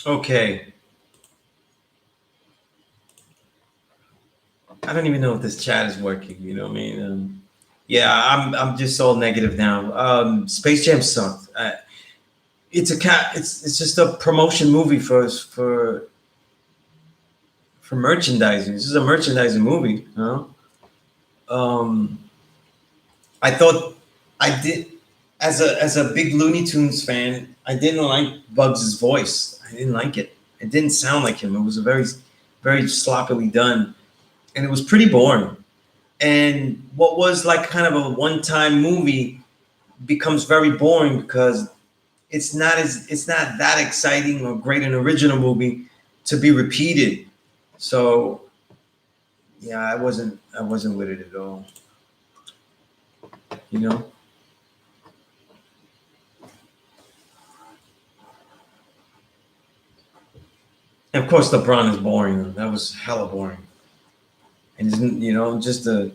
Okay. I don't even know if this chat is working. You know what I mean? Yeah, I'm just all negative now. Space Jam sucked. It's a cat. It's just a promotion movie for merchandising. This is a merchandising movie. You know? Um, I thought I did as a big Looney Tunes fan. I didn't like Bugs' voice. I didn't like it. It didn't sound like him. It was a very sloppily done, and it was pretty boring. And what was like kind of a one-time movie becomes very boring because it's not that exciting or great an original movie to be repeated. So yeah, I wasn't with it at all. You know. And of course, LeBron is boring. That was hella boring. And just the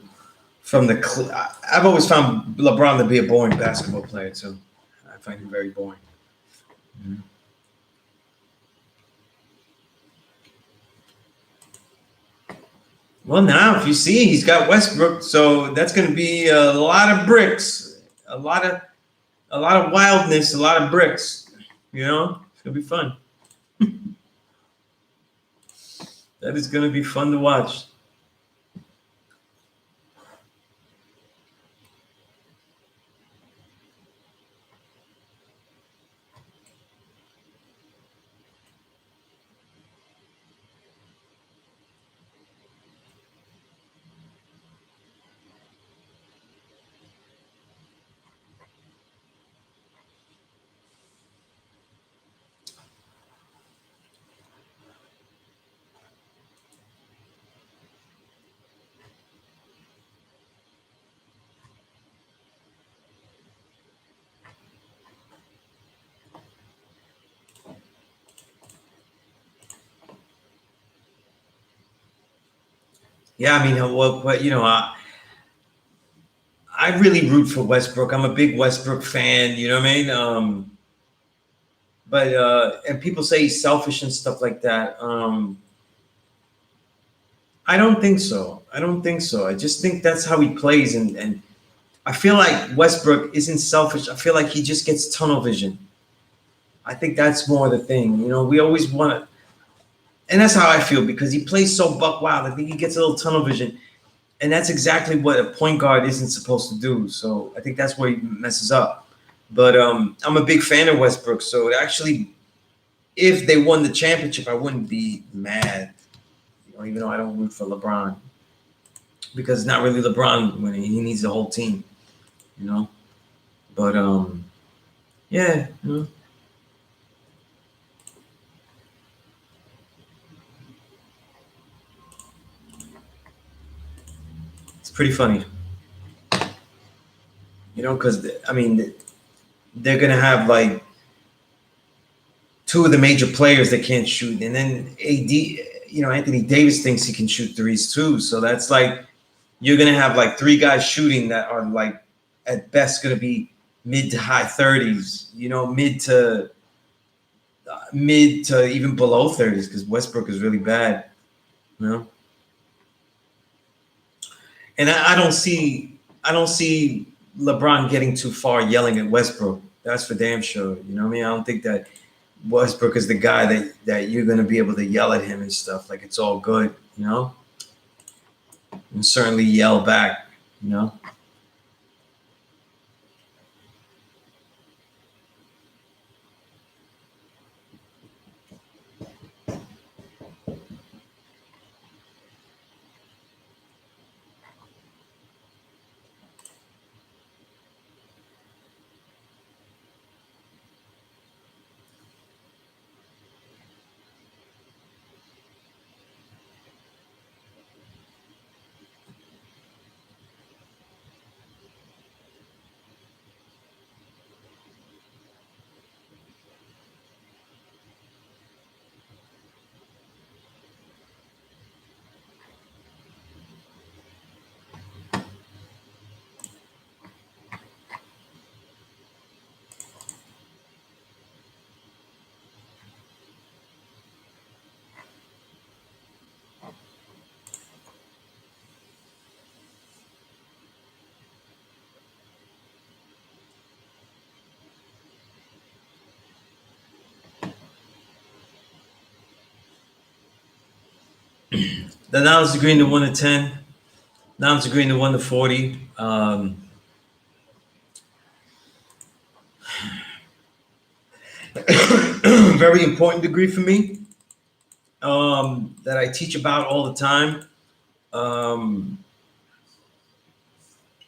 from the I've always found LeBron to be a boring basketball player too. I find him very boring. Mhm. Well, now if you see, he's got Westbrook, so that's going to be a lot of bricks, a lot of a lot of wildness, a lot of bricks. It's gonna be fun. That is gonna be fun to watch. Yeah, I mean, what I really root for Westbrook. I'm a big Westbrook fan. You know what I mean? But and people say he's selfish and stuff like that. I don't think so. I don't think so. I just think that's how he plays, and I feel like Westbrook isn't selfish. I feel like he just gets tunnel vision. I think that's more the thing. We always want to, and that's how I feel because he plays so buck wild. I think he gets a little tunnel vision, and that's exactly what a point guard isn't supposed to do. So I think that's where he messes up. But I'm a big fan of Westbrook, so it actually, if they won the championship, I wouldn't be mad. Even though I don't root for LeBron, because it's not really LeBron winning. He needs the whole team. You know. But yeah, it's pretty funny. Because I mean, they're gonna have like two of the major players that can't shoot, and then AD. Anthony Davis thinks he can shoot threes too. So that's like you're gonna have like three guys shooting that are like at best gonna be mid to high 30s. Mid to even below 30s because Westbrook is really bad. You know, and I don't see LeBron getting too far yelling at Westbrook. That's for damn sure. You know what I mean? I don't think that Westbrook is the guy that you're gonna be able to yell at him and stuff. Like it's all good. And certainly yell back. You know. The knowledge degree in the 1 to 10, knowledge degree in the 1 to 40. Very important degree for me, that I teach about all the time. Um,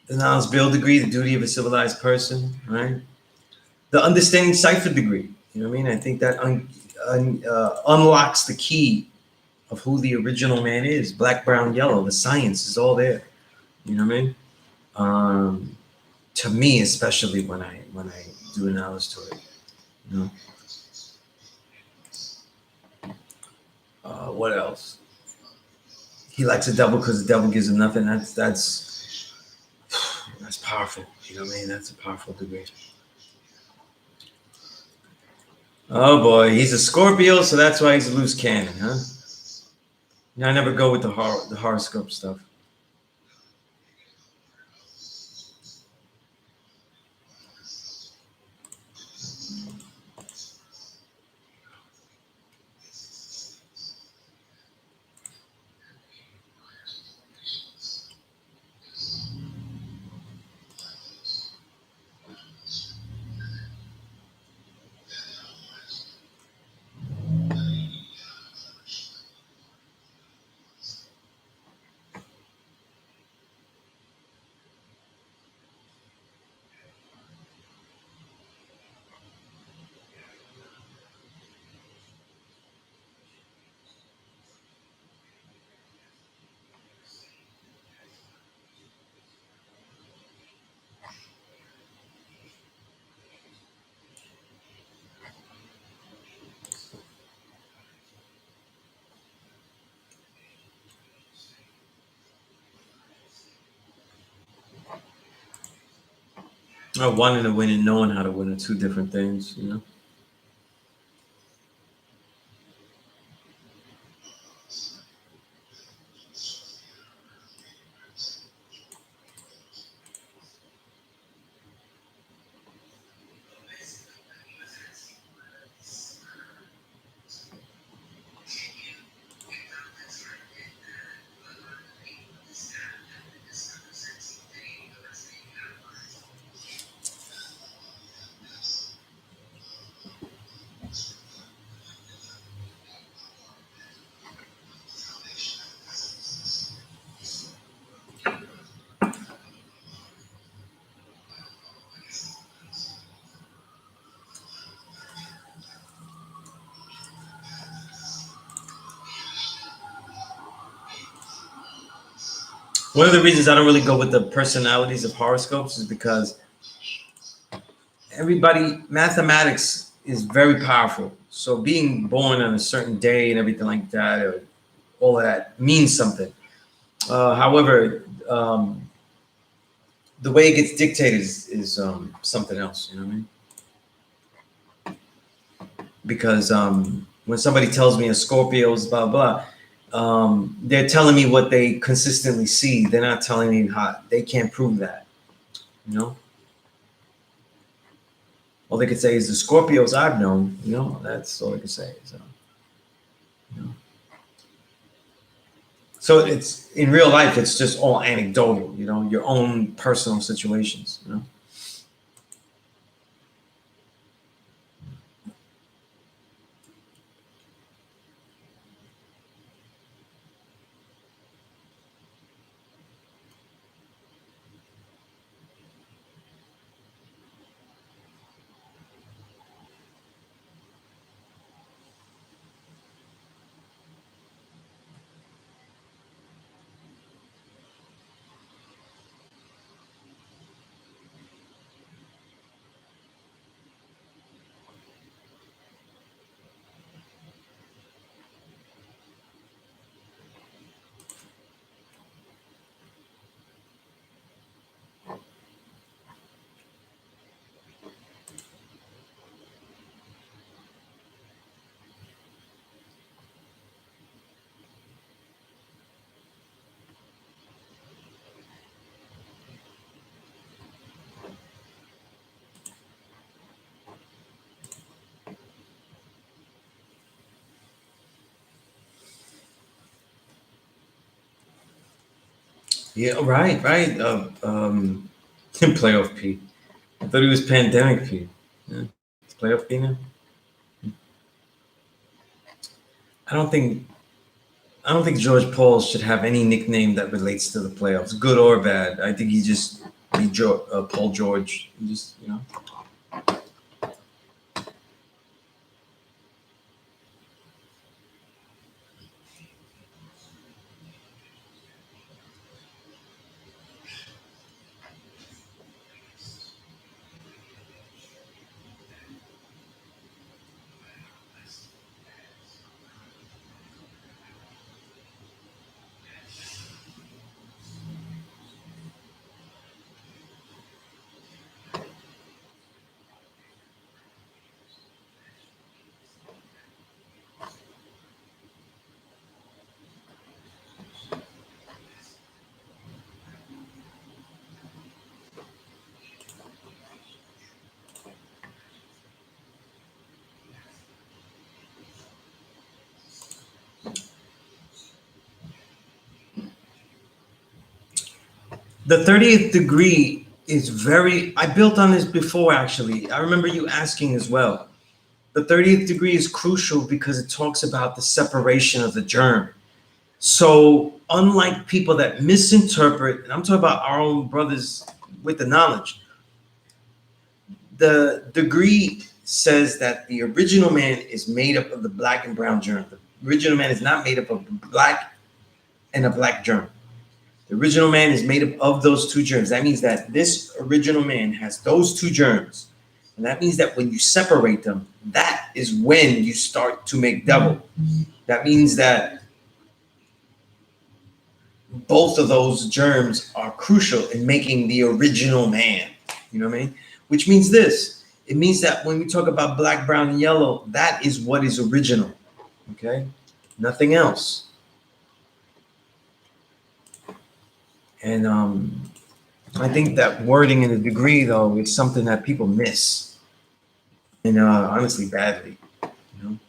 the knowledge build degree, the duty of a civilized person, right? The understanding cipher degree. You know what I mean? I think that unlocks the key of who the original man is. Black, brown, yellow. The science is all there. You know what I mean? To me, especially when I do analysis to it. You know. What else? He likes the devil because the devil gives him nothing. That's powerful. You know what I mean? That's a powerful degree. Oh boy, he's a Scorpio, so that's why he's a loose cannon, huh? I never go with the horoscope stuff. Wanting to win and knowing how to win are two different things, you know. One of the reasons I don't really go with the personalities of horoscopes is because everybody mathematics is very powerful. So being born on a certain day and everything like that, or all of that means something. However, the way it gets dictated is something else. You know what I mean? Because when somebody tells me a Scorpio is blah blah, they're telling me what they consistently see. They're not telling me how they can't prove that. You know, all they could say is the Scorpios I've known. You know, that's all they could say. So, you know. So it's in real life, it's just all anecdotal. You know, your own personal situations. You know. Yeah, right, right. Playoff P. I thought he was pandemic P. Yeah. It's playoff P now. I don't think I don't think George Paul should have any nickname that relates to the playoffs, good or bad. I think he just be Paul George. Just the 30th degree is very. I built on this before actually. I remember you asking as well. The 30th degree is crucial because it talks about the separation of the germ. So, unlike people that misinterpret, and I'm talking about our own brothers with the knowledge, the degree says that the original man is made up of the black and brown germ. The original man is not made up of black and a black germ. The original man is made up of those two germs. That means that this original man has those two germs. And that means that when you separate them, that is when you start to make double. That means that both of those germs are crucial in making the original man. You know what I mean? Which means this. It means that when we talk about black, brown, and yellow, that is what is original. Okay? Nothing else. And I think that wording in the degree, though, is something that people miss. And honestly, badly. You know?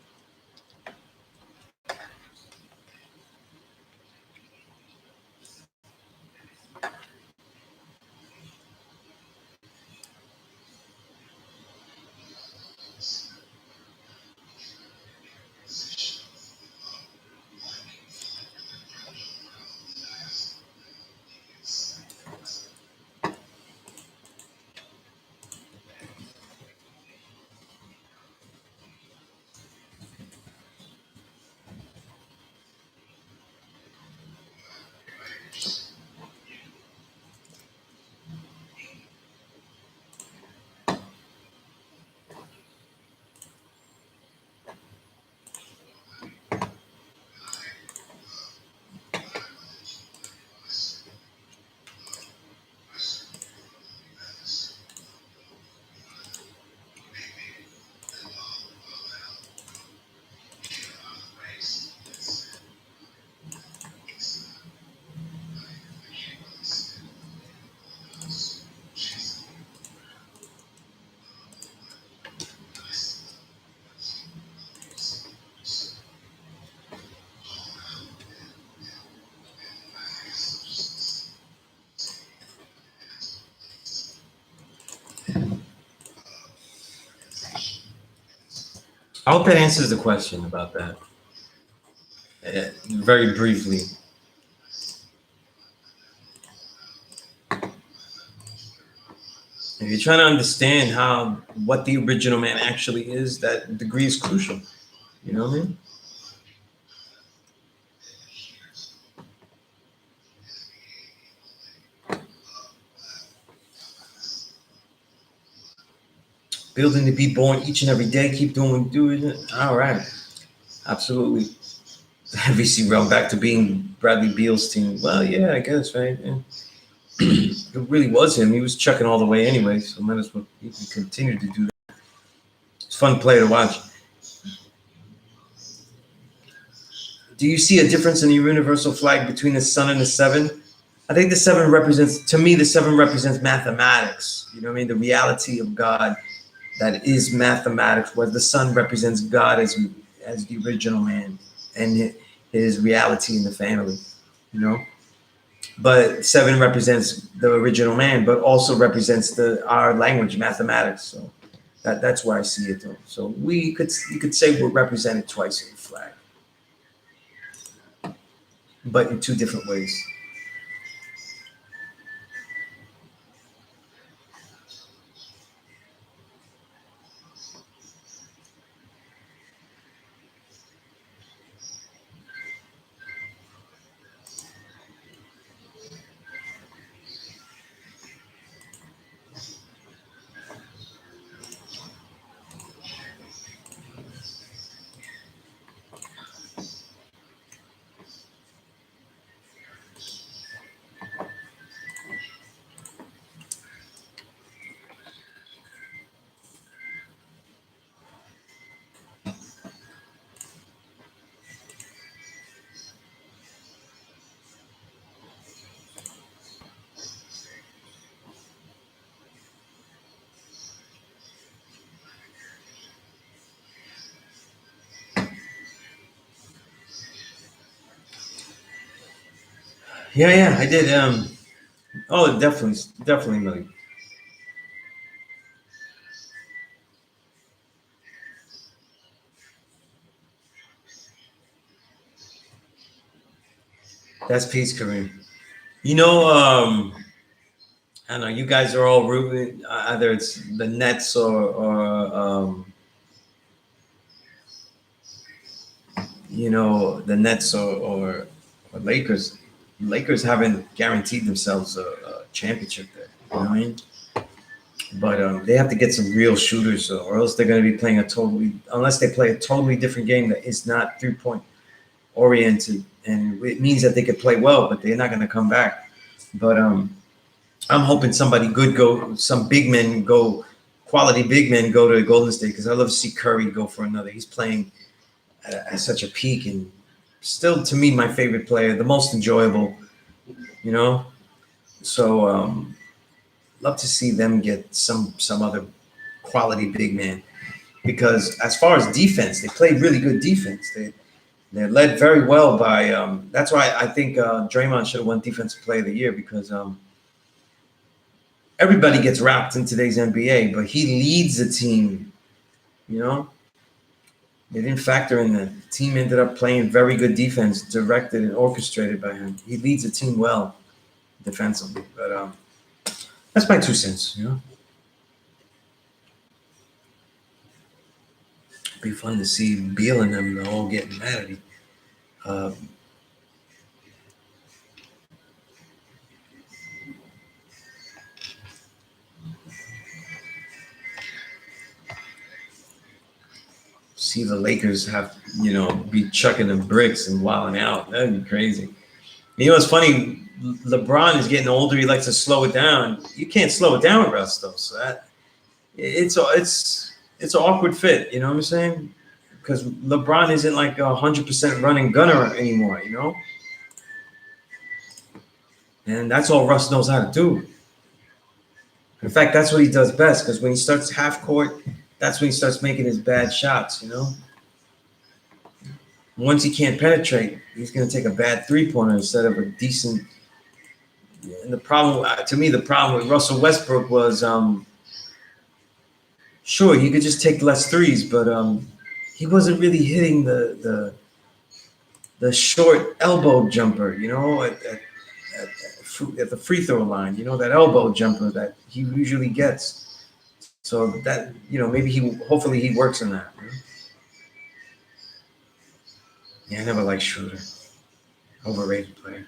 I hope that answers the question about that. Very briefly. If you're trying to understand how what the original man actually is, that degree is crucial. You know what I mean? Building to be born each and every day, keep doing what you do. All right. Absolutely. VC realm back to being Bradley Beal's team. Well, yeah, I guess, right? Yeah. It really was him. He was chucking all the way anyway, so might as well he can continue to do that. It's a fun play to watch. Do you see a difference in the universal flag between the sun and the seven? I think the seven represents, to me, the seven represents mathematics. You know what I mean? The reality of God that is mathematics, where the sun represents God as the original man and his reality in the family. You know, but 7 represents the original man, but also represents our language, mathematics. So that's where I see it though. So you could say we're represented twice in the flag, but in 2 different ways. Yeah, yeah, I did. Oh, definitely, definitely, Millie. That's peace, Kareem. You know, I don't know. You guys are all rooting. Either it's the Nets the Nets or Lakers. Lakers haven't guaranteed themselves a championship there. You know what I mean? But they have to get some real shooters, or else they're going to be playing unless they play a totally different game that is not 3-point oriented, and it means that they could play well, but they're not going to come back. But I'm hoping some big men go, quality big men go to Golden State, because I love to see Curry go for another. He's playing at such a peak, and still to me my favorite player, the most enjoyable. You know, so love to see them get some other quality big man, because as far as defense, they played really good defense. They're led very well by. That's why I think Draymond should have won Defensive Player of the Year, because everybody gets wrapped in today's NBA, but he leads the team. You know, they didn't factor in that. The team ended up playing very good defense, directed and orchestrated by him. He leads the team well defensively, but that's my 2 cents. It'd be fun to see Beal and them all getting mad at him. Uh, see the Lakers be chucking them bricks and wilding out. That'd be crazy. You know, it's funny. LeBron is getting older. He likes to slow it down. You can't slow it down with Russ, though. So it's an awkward fit. You know what I'm saying? Because LeBron isn't like 100% running gunner anymore. And that's all Russ knows how to do. In fact, that's what he does best. Because when he starts half court, that's when he starts making his bad shots. Once he can't penetrate, he's going to take a bad 3-pointer instead of a decent. And the problem with Russell Westbrook was, sure, he could just take less threes, but he wasn't really hitting the short elbow jumper, at the free throw line, that elbow jumper that he usually gets. So that, hopefully he works on that. Yeah, I never liked Schroeder. Overrated player.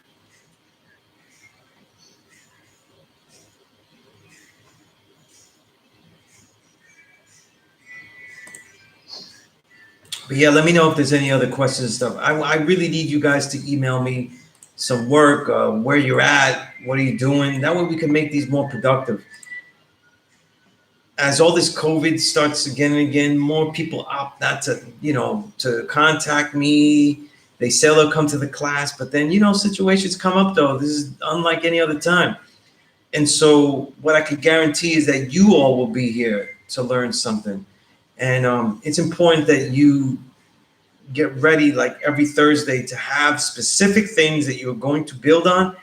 But yeah, let me know if there's any other questions and stuff. I really need you guys to email me some work, where you're at, what are you doing? That way we can make these more productive. As all this COVID starts again and again, more people opt not to contact me. They say they'll come to the class, but then, situations come up though. This is unlike any other time. And so what I can guarantee is that you all will be here to learn something. And it's important that you get ready like every Thursday to have specific things that you're going to build on,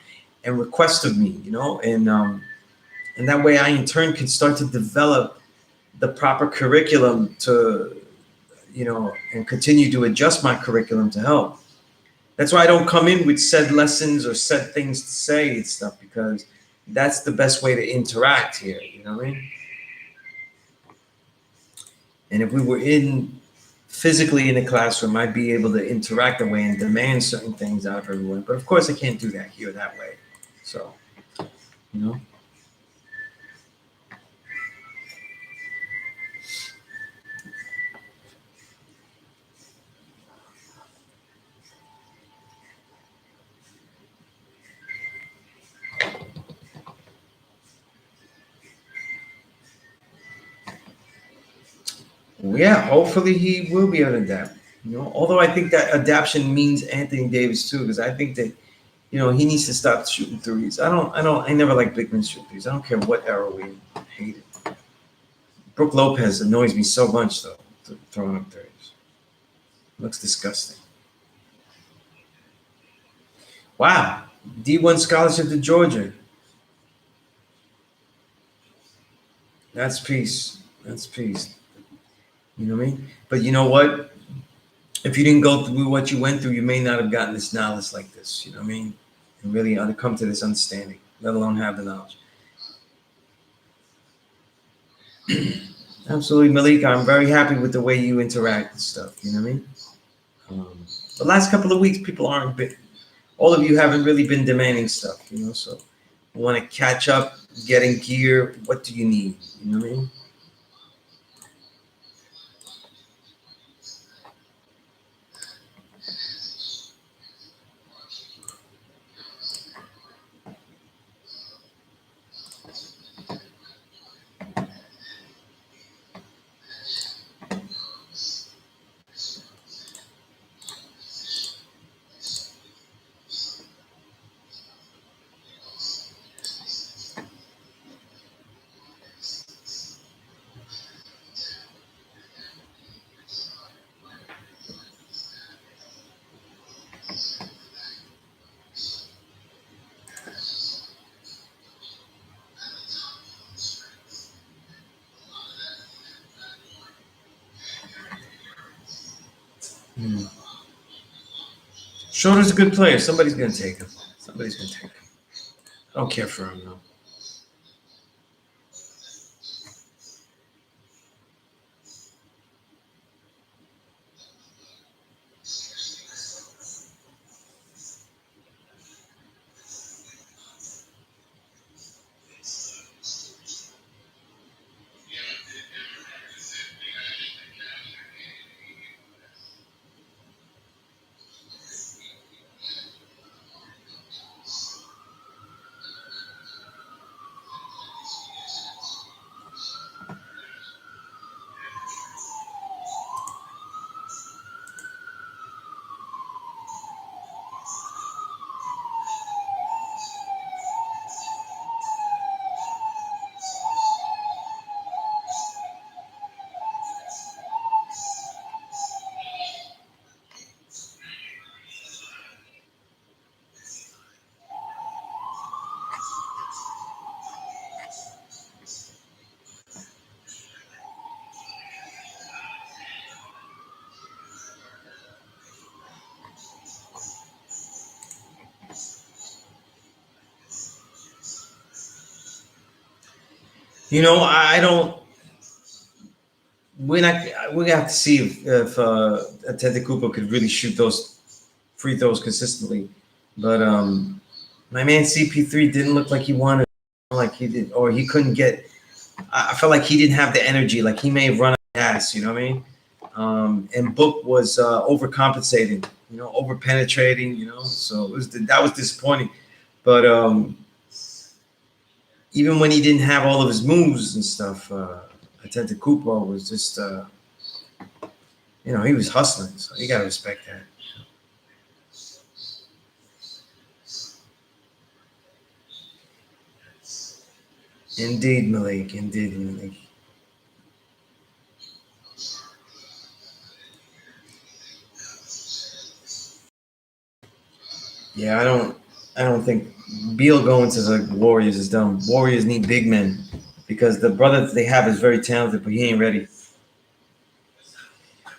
and request of me, and that way I in turn can start to develop the proper curriculum to, and continue to adjust my curriculum to help. That's why I don't come in with set lessons or set things to say and stuff, because that's the best way to interact here. You know what I mean? And if we were in physically in a classroom, I'd be able to interact that way and demand certain things out of everyone. But of course, I can't do that here that way. So, you know. Yeah, hopefully he will be able to adapt. Although I think that adaptation means Anthony Davis too, because I think that he needs to stop shooting threes. I never like big men shoot threes. I don't care what era we in. I hate it. Brooke Lopez annoys me so much though, throwing up threes. Looks disgusting. Wow, D1 scholarship to Georgia. That's peace. That's peace. You know what I mean? But you know what? If you didn't go through what you went through, you may not have gotten this knowledge like this. You know what I mean? And really come to this understanding, let alone have the knowledge. Absolutely, Malik. I'm very happy with the way you interact and stuff. You know what I mean? The last couple of weeks, people aren't been, all of you haven't really been demanding stuff, so you want to catch up, getting gear. What do you need? You know what I mean? Hmm. Schroeder's a good player. Somebody's going to take him. Somebody's going to take him. I don't care for him, though. I don't. We have to see if Antetokounmpo could really shoot those free throws consistently. But my man CP3 didn't look like he wanted, like he did, or he couldn't get. I felt like he didn't have the energy. Like he may have run out of gas. You know what I mean? And Book was overcompensating. Over penetrating. So that was disappointing. But even when he didn't have all of his moves and stuff, Antetokounmpo was just, he was hustling. So you got to respect that. Indeed, Malik. Indeed, Malik. Yeah, I don't. I don't think Beal going to the Warriors is dumb. Warriors need big men because the brother that they have is very talented, but he ain't ready.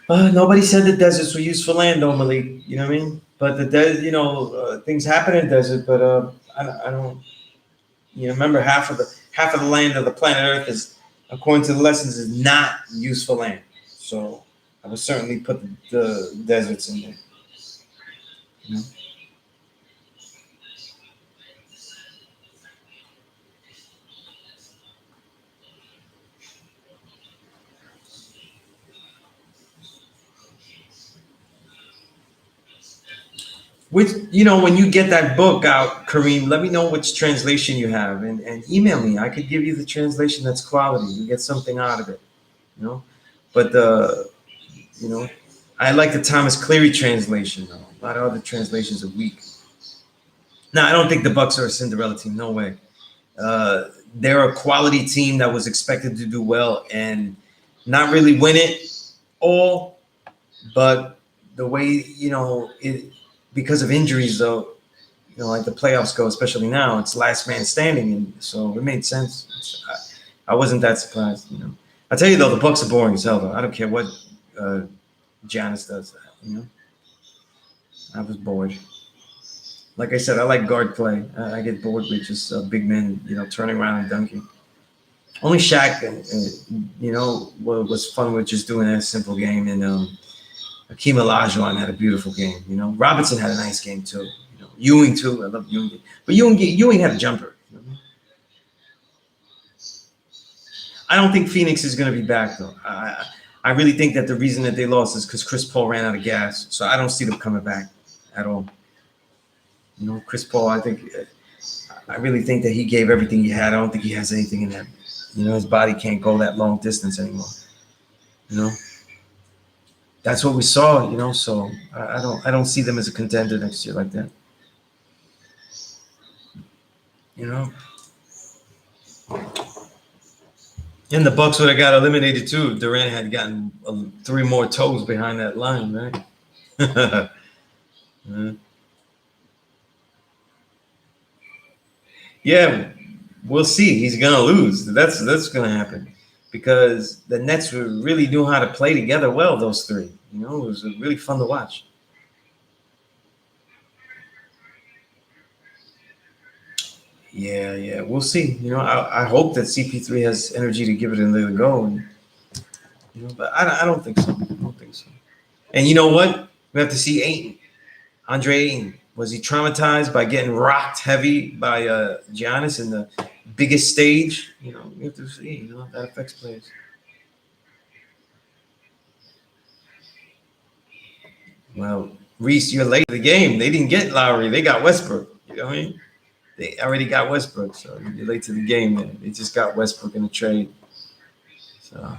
Nobody said the deserts were used for land, though, Malik. You know what I mean? But the desert, things happen in the desert. But I don't. Remember half of the land of the planet Earth is, according to the lessons, is not used for land. So I would certainly put the deserts in there. You know? Which, when you get that book out, Kareem, let me know which translation you have and email me. I could give you the translation that's quality. You get something out of it, you know. But you know, I like the Thomas Cleary translation though. A lot of other translations are weak. Now, I don't think the Bucks are a Cinderella team. No way. They're a quality team that was expected to do well and not really win it all, but the way it because of injuries though, like the playoffs go, especially now, it's last man standing, and so it made sense. I wasn't that surprised. I tell you though, the Bucks are boring as hell. Though. I don't care what uh, Giannis does. I was bored. Like I said, I like guard play. I get bored with just big men, turning around and dunking. Only Shaq, was fun with just doing that simple game, and Hakeem Olajuwon had a beautiful game. Robinson had a nice game too. Ewing too. I love Ewing, but Ewing had a jumper. I don't think Phoenix is going to be back though. I really think that the reason that they lost is because Chris Paul ran out of gas. So I don't see them coming back at all. Chris Paul. I really think that he gave everything he had. I don't think he has anything in him. His body can't go that long distance anymore. You know, that's what we saw. So I don't see them as a contender next year like that. You know, and the Bucks would have got eliminated too if Durant had gotten three more toes behind that line, right? Yeah, we'll see. He's gonna lose. That's gonna happen because the Nets really knew how to play together well. Those three, it was really fun to watch. Yeah, yeah, we'll see. I hope that CP3 has energy to give it another go, but I don't think so. I don't think so. And you know what? We have to see Ayton. Andre Ayton. Was he traumatized by getting rocked heavy by Giannis in the biggest stage? We have to see. That affects players. Well, Reese, you're late to the game. They didn't get Lowry. They got Westbrook. You know what I mean? They already got Westbrook, so you're late to the game. Man. They just got Westbrook in the trade. So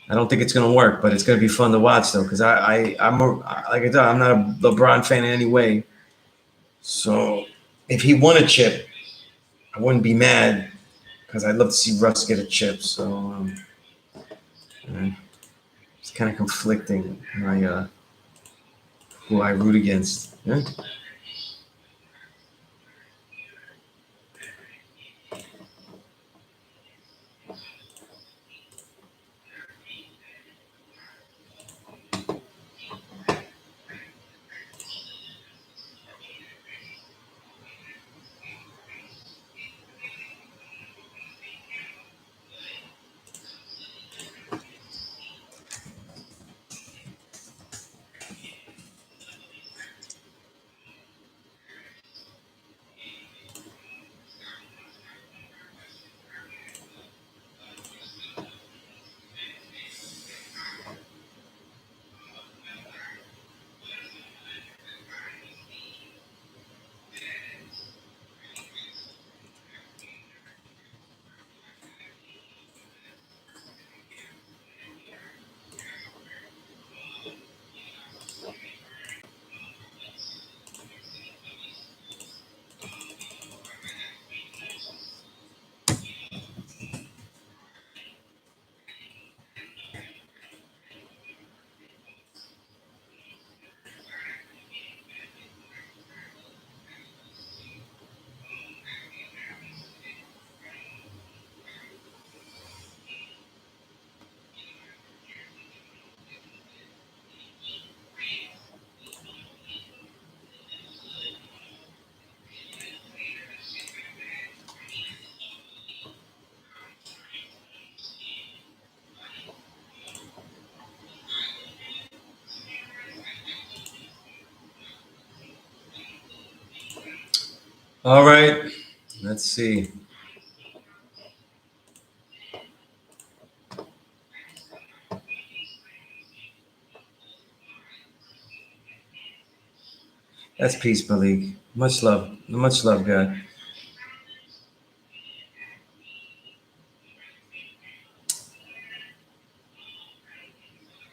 I don't think it's going to work, but it's going to be fun to watch though, because like I said, I'm not a LeBron fan in any way. So if he won a chip, I wouldn't be mad because I'd love to see Russ get a chip. So it's kind of conflicting. Who I root against. Yeah? All right. Let's see. That's peace, Malik. Much love. Much love, God.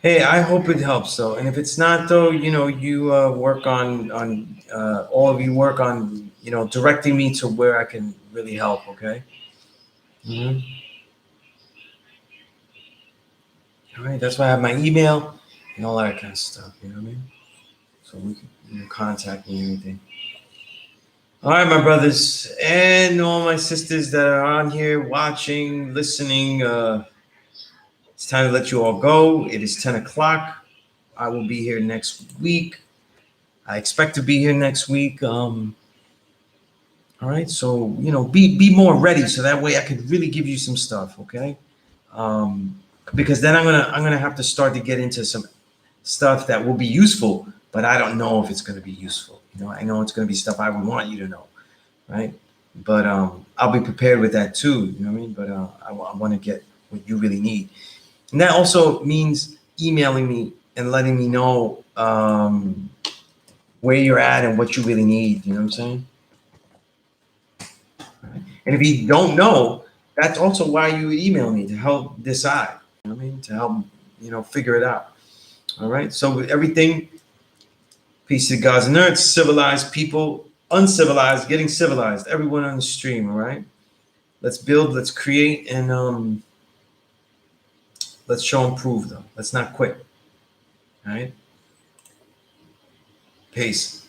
Hey, I hope it helps though. And if it's not though, you work on all of you work on directing me to where I can really help. Okay. Hmm. All right. That's why I have my email and all that kind of stuff. You know what I mean? So we can contact me and everything. All right, my brothers and all my sisters that are on here watching, listening. It's time to let you all go. It is 10 o'clock. I will be here next week. I expect to be here next week. All right, so be more ready, so that way I could really give you some stuff, okay? Um, because then I'm gonna have to start to get into some stuff that will be useful, but I don't know if it's gonna be useful. I know it's gonna be stuff I would want you to know, right? But I'll be prepared with that too. You know what I mean? But I want to get what you really need, and that also means emailing me and letting me know where you're at and what you really need. You know what I'm saying? And if you don't know, that's also why you email me to help decide. You know what I mean? To help, figure it out. All right. So with everything, peace to gods and earth, civilized people, uncivilized, getting civilized, everyone on the stream. All right. Let's build, let's create, and let's show and prove though. Let's not quit. All right. Peace.